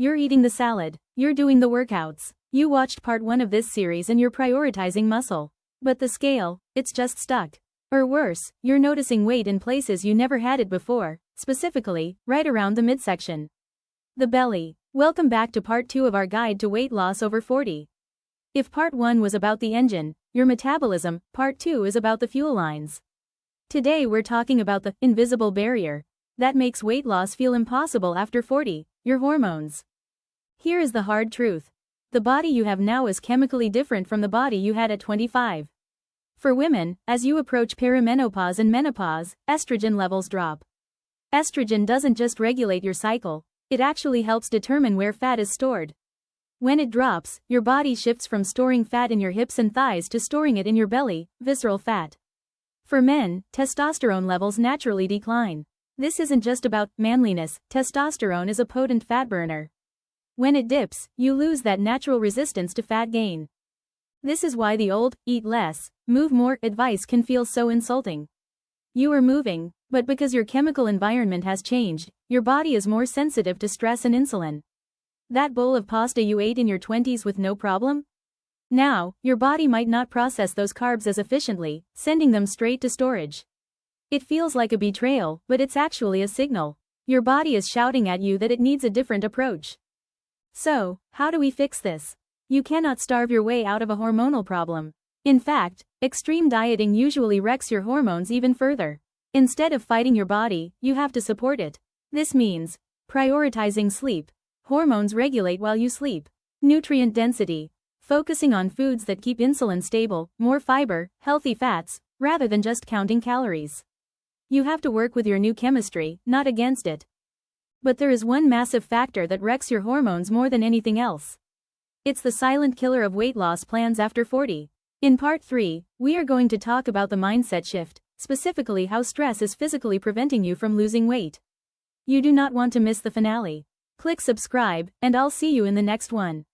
You're eating the salad. You're doing the workouts. You watched part 1 of this series and you're prioritizing muscle. But the scale, it's just stuck. Or worse, you're noticing weight in places you never had it before, specifically, right around the midsection. The belly. Welcome back to part 2 of our guide to weight loss over 40. If part 1 was about the engine, your metabolism, part 2 is about the fuel lines. Today we're talking about the invisible barrier that makes weight loss feel impossible after 40, your hormones. Here is the hard truth. The body you have now is chemically different from the body you had at 25. For women, as you approach perimenopause and menopause, estrogen levels drop. Estrogen doesn't just regulate your cycle, it actually helps determine where fat is stored. When it drops, your body shifts from storing fat in your hips and thighs to storing it in your belly, visceral fat. For men, testosterone levels naturally decline. This isn't just about manliness, testosterone is a potent fat burner. When it dips, you lose that natural resistance to fat gain. This is why the old, eat less, move more advice can feel so insulting. You are moving, but because your chemical environment has changed, your body is more sensitive to stress and insulin. That bowl of pasta you ate in your 20s with no problem? Now, your body might not process those carbs as efficiently, sending them straight to storage. It feels like a betrayal, but it's actually a signal. Your body is shouting at you that it needs a different approach. So, how do we fix this? You cannot starve your way out of a hormonal problem. In fact, extreme dieting usually wrecks your hormones even further. Instead of fighting your body, you have to support it. This means prioritizing sleep. Hormones regulate while you sleep. Nutrient density. Focusing on foods that keep insulin stable, more fiber, healthy fats, rather than just counting calories. You have to work with your new chemistry, not against it. But there is one massive factor that wrecks your hormones more than anything else. It's the silent killer of weight loss plans after 40. In part 3, we are going to talk about the mindset shift, specifically how stress is physically preventing you from losing weight. You do not want to miss the finale. Click subscribe, and I'll see you in the next one.